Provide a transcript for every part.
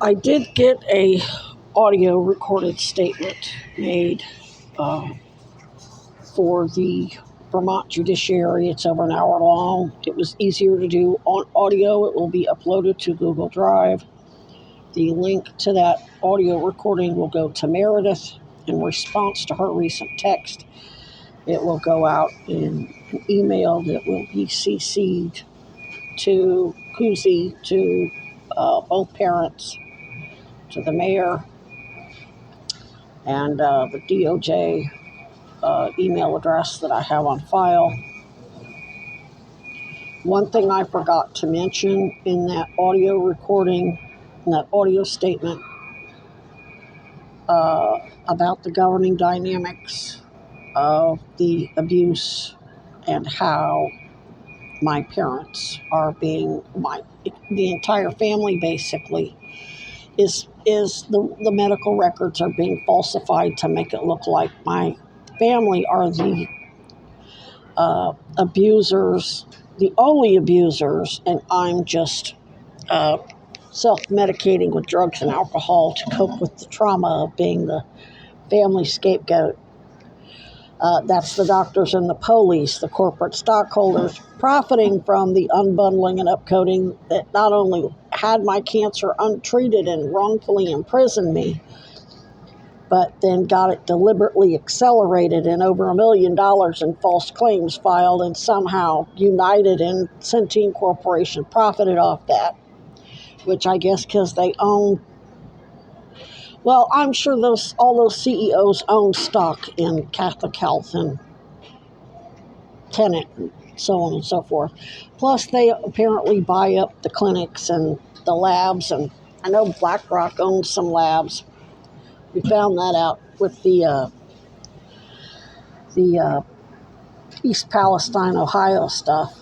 I did get a audio recorded statement made for the Vermont Judiciary. It's over an hour long. It was easier to do on audio. It will be uploaded to Google Drive. The link to that audio recording will go to Meredith in response to her recent text. It will go out in an email that will be CC'd to Kuzi, to both parents, to the mayor, and the DOJ email address that I have on file. One thing I forgot to mention in that audio recording, in that audio statement, about the governing dynamics of the abuse and how my parents are being, the entire family basically, is the medical records are being falsified to make it look like my family are the abusers, the only abusers, and I'm just self-medicating with drugs and alcohol to cope with the trauma of being the family scapegoat. That's the doctors and the police, the corporate stockholders, profiting from the unbundling and upcoding that not only had my cancer untreated and wrongfully imprisoned me, but then got it deliberately accelerated and over $1 million in false claims filed, and somehow United and Centene Corporation profited off that, which I guess because they own, well, I'm sure all those CEOs own stock in Catholic Health and Tenet and so on and so forth. Plus, they apparently buy up the clinics and the labs, and I know BlackRock owns some labs. We found that out with the East Palestine, Ohio stuff.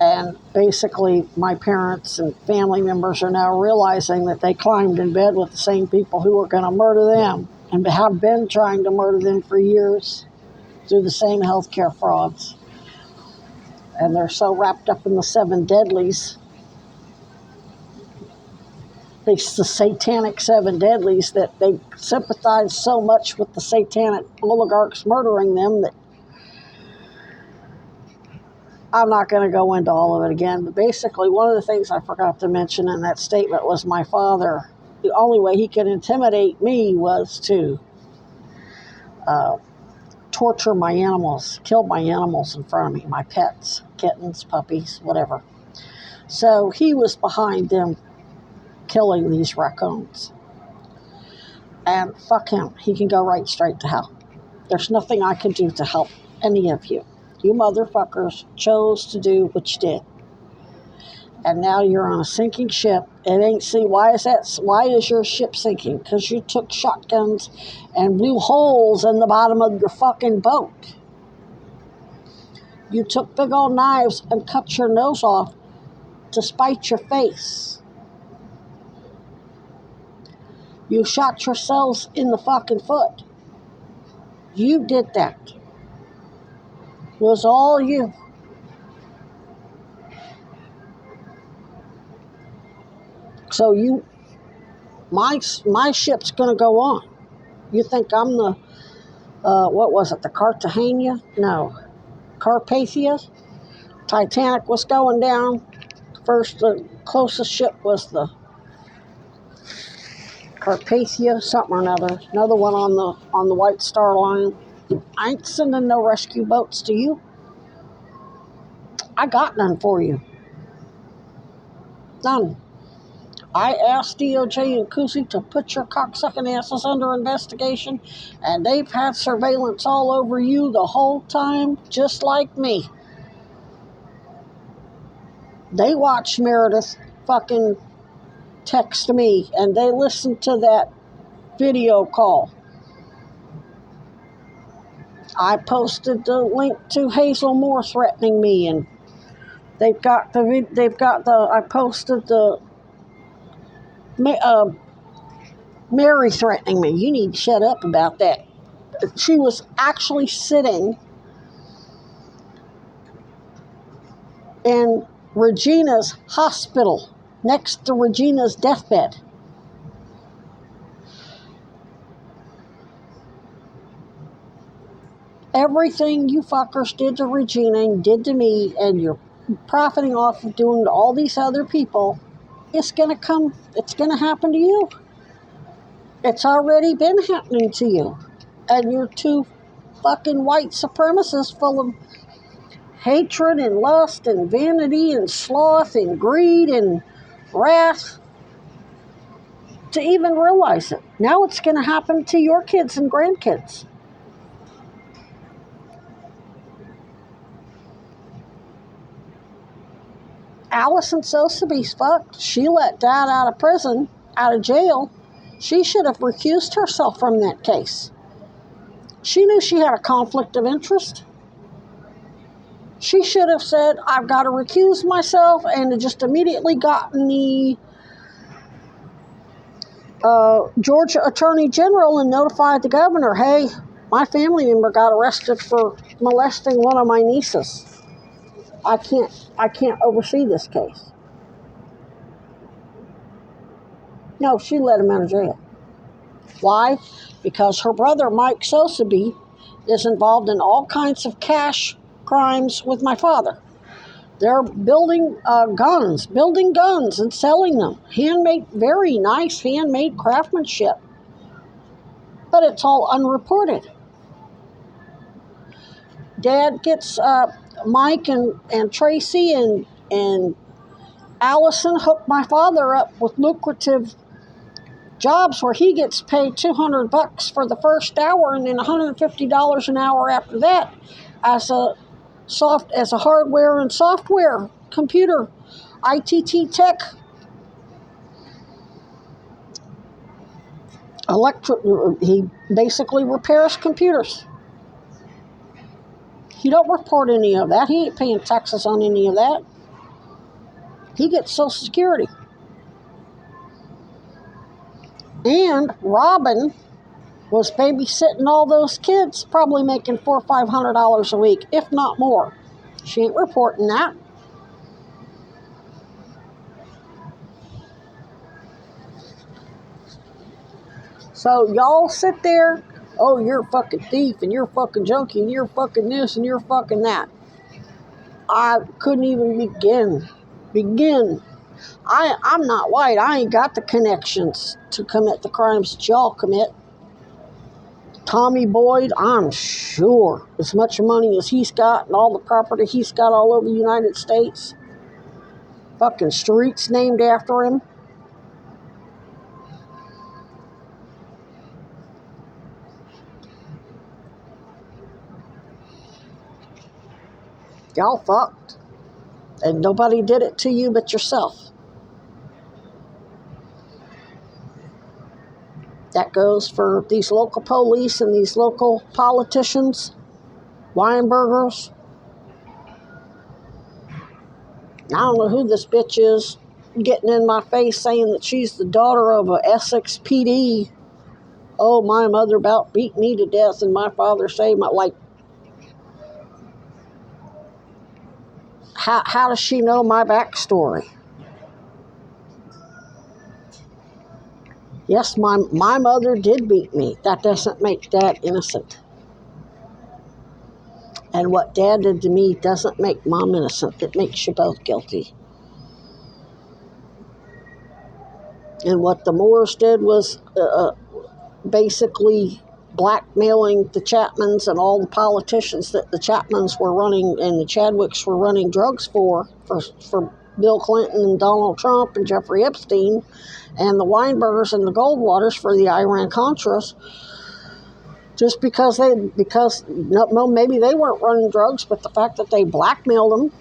And basically, my parents and family members are now realizing that they climbed in bed with the same people who were going to murder them and have been trying to murder them for years through the same healthcare frauds. And they're so wrapped up in the 7 deadlies, the satanic 7 deadlies, that they sympathize so much with the satanic oligarchs murdering them that I'm not going to go into all of it again. But basically, one of the things I forgot to mention in that statement was my father. The only way he could intimidate me was to torture my animals, kill my animals in front of me, my pets, kittens, puppies, whatever. So he was behind them killing these raccoons. And fuck him. He can go right straight to hell. There's nothing I can do to help any of you. You motherfuckers chose to do what you did. And now you're on a sinking ship. Why is your ship sinking? Because you took shotguns and blew holes in the bottom of your fucking boat. You took big old knives and cut your nose off to spite your face. You shot yourselves in the fucking foot. You did that. It was all you. So my ship's going to go on. You think I'm the, what was it, the Cartagena? No, Carpathia? Titanic was going down. First, the closest ship was the Carpathia, something or another. Another one on the White Star Line. I ain't sending no rescue boats to you. I got none for you. None. I asked DOJ and Kuzi to put your cocksucking asses under investigation, and they've had surveillance all over you the whole time, just like me. They watched Meredith fucking text me, and they listened to that video call. I posted the link to Hazel Moore threatening me, and I posted the Mary threatening me. You need to shut up about that. She was actually sitting in Regina's hospital, next to Regina's deathbed. Everything you fuckers did to Regina and did to me, and you're profiting off of doing to all these other people, it's gonna happen to you. It's already been happening to you. And you're two fucking white supremacists full of hatred and lust and vanity and sloth and greed and wrath to even realize it. Now it's going to happen to your kids and grandkids. Allison Sotheby's fucked. She let Dad out of jail. She should have recused herself from that case. She knew she had a conflict of interest. She should have said, I've got to recuse myself, and just immediately gotten the Georgia Attorney General and notified the governor, hey, my family member got arrested for molesting one of my nieces. I can't oversee this case. No, she let him out of jail. Why? Because her brother, Mike Sotheby, is involved in all kinds of cash crimes with my father. They're building guns and selling them. Handmade, very nice handmade craftsmanship. But it's all unreported. Dad gets Mike and Tracy and Allison hooked my father up with lucrative jobs where he gets paid $200 for the first hour and then $150 an hour after that as a hardware and software computer ITT tech he basically repairs computers. He don't report any of that. He ain't paying taxes on any of that. He gets Social Security. And Robin was babysitting all those kids, probably making $400 or $500 a week, if not more. She ain't reporting that. So y'all sit there, oh, you're a fucking thief, and you're a fucking junkie, and you're fucking this, and you're fucking that. I couldn't even begin. I'm not white. I ain't got the connections to commit the crimes that y'all commit. Tommy Boyd, I'm sure as much money as he's got and all the property he's got all over the United States, fucking streets named after him. Y'all fucked. And nobody did it to you but yourself. That goes for these local police and these local politicians, Weinbergers. I don't know who this bitch is getting in my face saying that she's the daughter of a Essex PD. Oh, my mother about beat me to death and my father saved my life. How does she know my backstory? Yes, my mother did beat me. That doesn't make Dad innocent. And what Dad did to me doesn't make Mom innocent. It makes you both guilty. And what the Moores did was basically blackmailing the Chapmans and all the politicians that the Chapmans were running and the Chadwicks were running drugs for Bill Clinton and Donald Trump and Jeffrey Epstein, and the Weinbergers and the Goldwaters for the Iran-Contras. Just because maybe they weren't running drugs, but the fact that they blackmailed them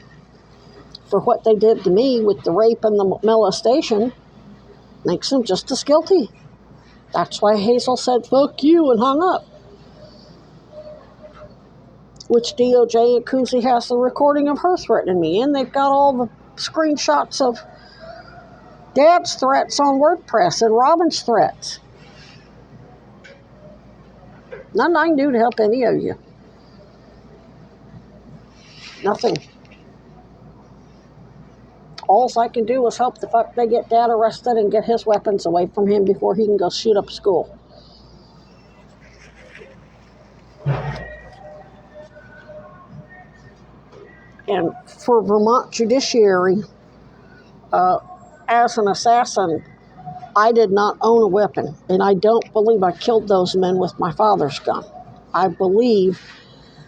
for what they did to me with the rape and the molestation makes them just as guilty. That's why Hazel said, fuck you, and hung up. Which DOJ and Cousy has the recording of her threatening me, and they've got all the screenshots of Dad's threats on WordPress and Robin's threats. Nothing I can do to help any of you. Nothing. all I can do is hope the fuck they get Dad arrested and get his weapons away from him before he can go shoot up school. And for Vermont Judiciary, as an assassin, I did not own a weapon, and I don't believe I killed those men with my father's gun. I believe,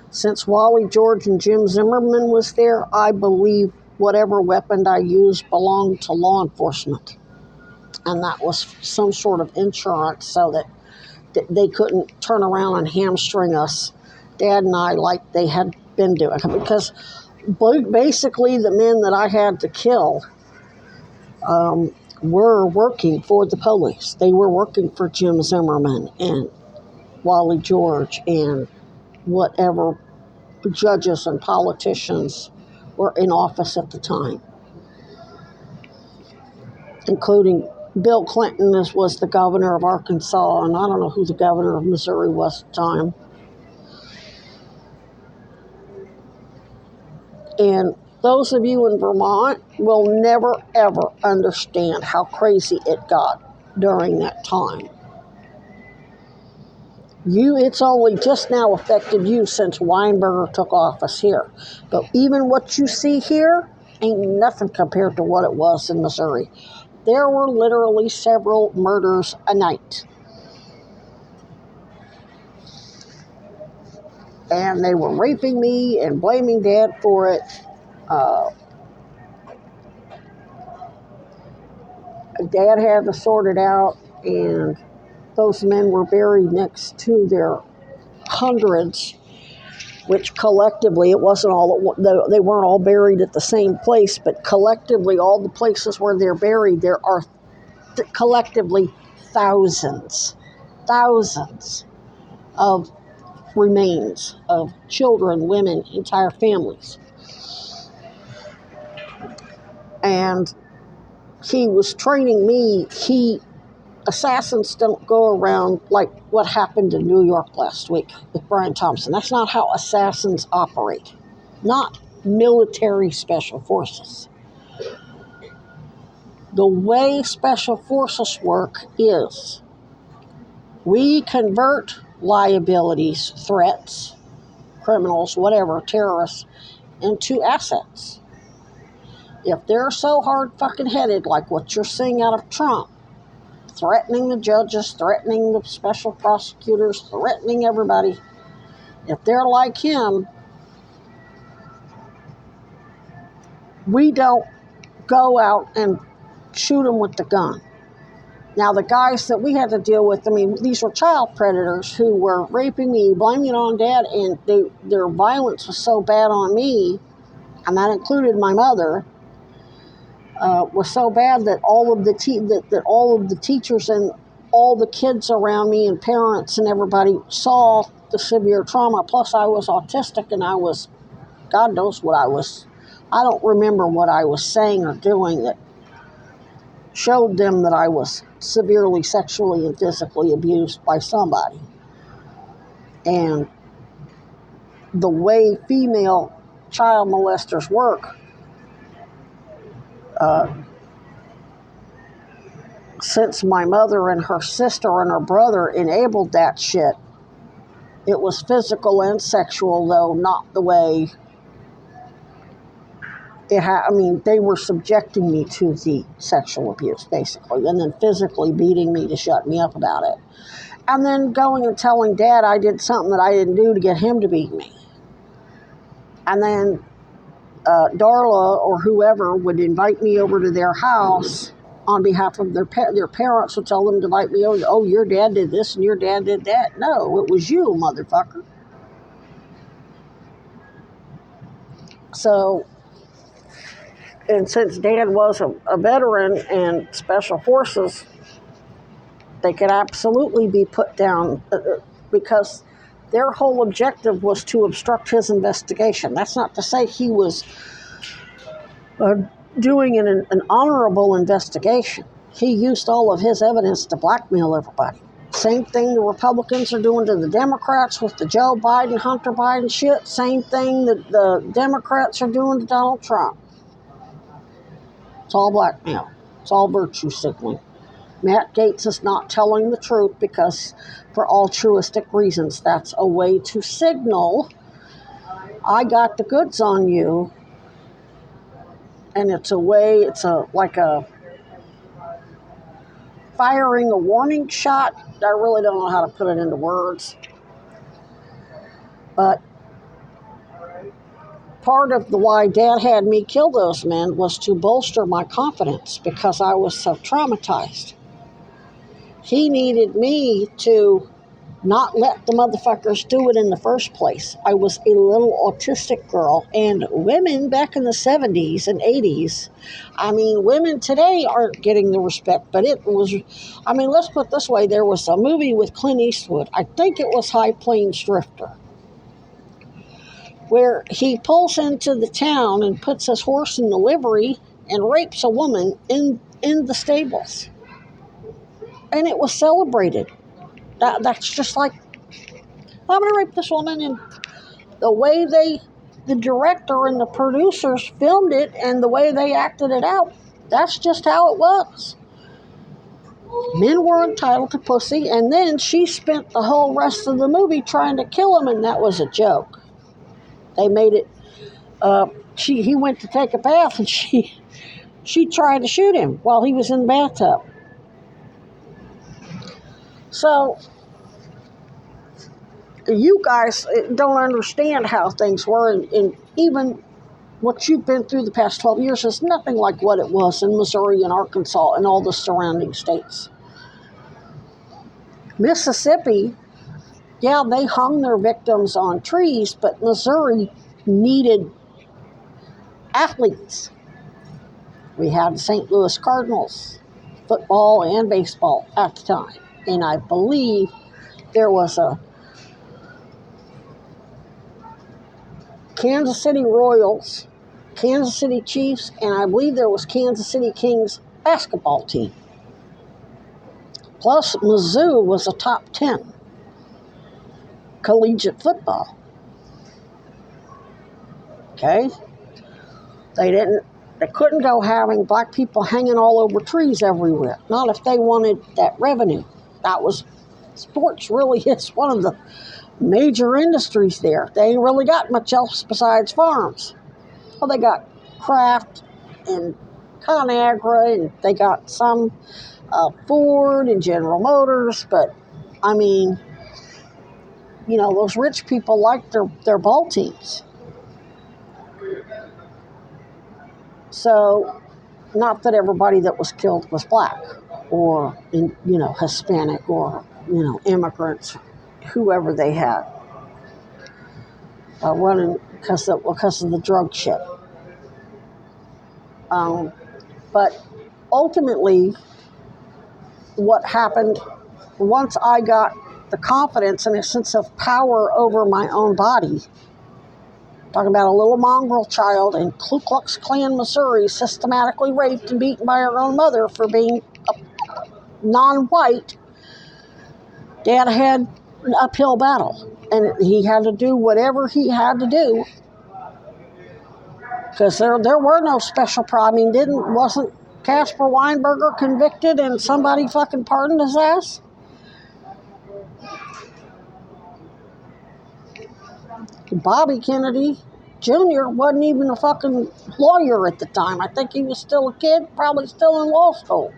since Wally George and Jim Zimmerman was there, I believe whatever weapon I used belonged to law enforcement. And that was some sort of insurance so that they couldn't turn around and hamstring us, Dad and I, like they had been doing. Because basically the men that I had to kill were working for the police. They were working for Jim Zimmerman and Wally George and whatever judges and politicians were in office at the time, including Bill Clinton was the governor of Arkansas, and I don't know who the governor of Missouri was at the time. And those of you in Vermont will never, ever understand how crazy it got during that time. It's only just now affected you since Weinberger took office here. But even what you see here ain't nothing compared to what it was in Missouri. There were literally several murders a night. And they were raping me and blaming Dad for it. Dad had to sort it out, and those men were buried next to their hundreds, which collectively, it wasn't all, they weren't all buried at the same place, but collectively, all the places where they're buried, there are collectively thousands of remains of children, women, entire families. And he was training me. Assassins don't go around like what happened in New York last week with Brian Thompson. That's not how assassins operate. Not military special forces. The way special forces work is we convert liabilities, threats, criminals, whatever, terrorists, into assets. If they're so hard fucking headed like what you're seeing out of Trump, threatening the judges, threatening the special prosecutors, threatening everybody, if they're like him, we don't go out and shoot them with the gun. Now, the guys that we had to deal with, I mean, these were child predators who were raping me, blaming it on Dad, and their violence was so bad on me, and that included my mother, was so bad that all of the teachers and all the kids around me and parents and everybody saw the severe trauma. Plus, I was autistic, and God knows what I don't remember what I was saying or doing that showed them that I was severely sexually and physically abused by somebody. And the way female child molesters work, since my mother and her sister and her brother enabled that shit, it was physical and sexual, though not the way they were subjecting me to the sexual abuse, basically, and then physically beating me to shut me up about it. And then going and telling Dad I did something that I didn't do to get him to beat me. And then Darla or whoever would invite me over to their house on behalf of their parents would tell them to invite me over. Oh, your dad did this and your dad did that. No, it was you, motherfucker. So, and since Dad was a veteran and special forces, they could absolutely be put down because their whole objective was to obstruct his investigation. That's not to say he was doing an honorable investigation. He used all of his evidence to blackmail everybody. Same thing the Republicans are doing to the Democrats with the Joe Biden, Hunter Biden shit. Same thing that the Democrats are doing to Donald Trump. It's all blackmail. It's all virtue signaling. Matt Gaetz is not telling the truth because, for altruistic reasons, that's a way to signal, I got the goods on you. And it's like a firing a warning shot. I really don't know how to put it into words. But part of the why Dad had me kill those men was to bolster my confidence because I was so traumatized. He needed me to not let the motherfuckers do it in the first place. I was a little autistic girl, and women back in the 70s and 80s, women today aren't getting the respect, but it was, let's put it this way, there was a movie with Clint Eastwood, I think it was High Plains Drifter, where he pulls into the town and puts his horse in the livery and rapes a woman in the stables. And it was celebrated. That's just like, I'm going to rape this woman. And the way the director and the producers filmed it and the way they acted it out, that's just how it was. Men were entitled to pussy, and then she spent the whole rest of the movie trying to kill him, and that was a joke. They made it, he went to take a bath, and she tried to shoot him while he was in the bathtub. So, you guys don't understand how things were, and even what you've been through the past 12 years is nothing like what it was in Missouri and Arkansas and all the surrounding states. Mississippi, yeah, they hung their victims on trees, but Missouri needed athletes. We had the St. Louis Cardinals, football and baseball at the time. And I believe there was a Kansas City Royals, Kansas City Chiefs, and I believe there was Kansas City Kings basketball team. Plus, Mizzou was a top 10 collegiate football. Okay? They couldn't go having black people hanging all over trees everywhere. Not if they wanted that revenue. Sports really is one of the major industries there. They ain't really got much else besides farms. Well, they got Kraft and ConAgra, and they got some Ford and General Motors, but those rich people like their ball teams. So, not that everybody that was killed was black or Hispanic or immigrants, whoever they had running because of the drug shit. But ultimately, what happened once I got the confidence and a sense of power over my own body, talking about a little mongrel child in Ku Klux Klan, Missouri, systematically raped and beaten by her own mother for being non-white, Dad had an uphill battle. And he had to do whatever he had to do. Because there were no special wasn't Casper Weinberger convicted and somebody fucking pardoned his ass? Bobby Kennedy Jr. wasn't even a fucking lawyer at the time. I think he was still a kid, probably still in law school.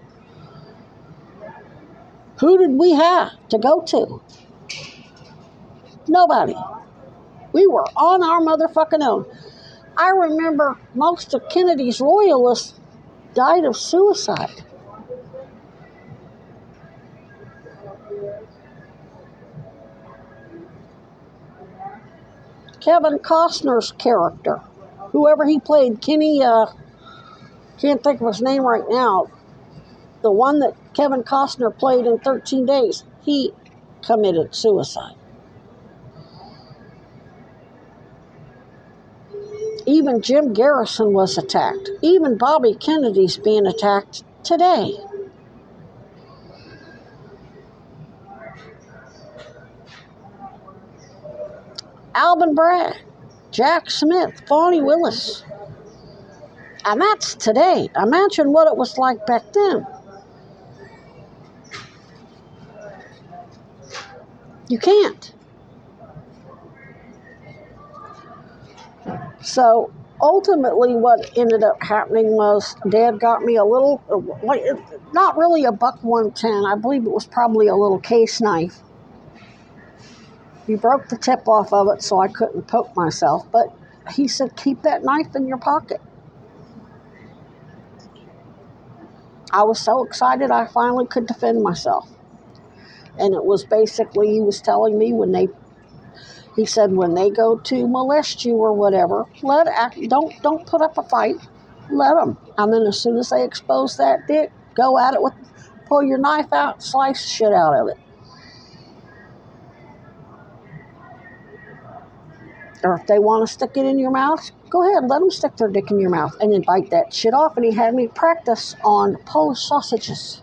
Who did we have to go to? Nobody. We were on our motherfucking own. I remember most of Kennedy's loyalists died of suicide. Kevin Costner's character, whoever he played, Kenny, can't think of his name right now, the one that Kevin Costner played in 13 Days, he committed suicide. Even Jim Garrison was attacked. Even Bobby Kennedy's being attacked today. Alvin Bragg, Jack Smith, Fonnie Willis. And that's today. Imagine what it was like back then. You can't. So ultimately, what ended up happening was Dad got me a little, not really a buck 110. I believe it was probably a little case knife. He broke the tip off of it so I couldn't poke myself, but he said, keep that knife in your pocket. I was so excited I finally could defend myself. And it was basically, he was telling me he said, when they go to molest you or whatever, don't put up a fight, let them. And then as soon as they expose that dick, go at it pull your knife out, slice the shit out of it. Or if they want to stick it in your mouth, go ahead, let them stick their dick in your mouth and then bite that shit off. And he had me practice on Polish sausages.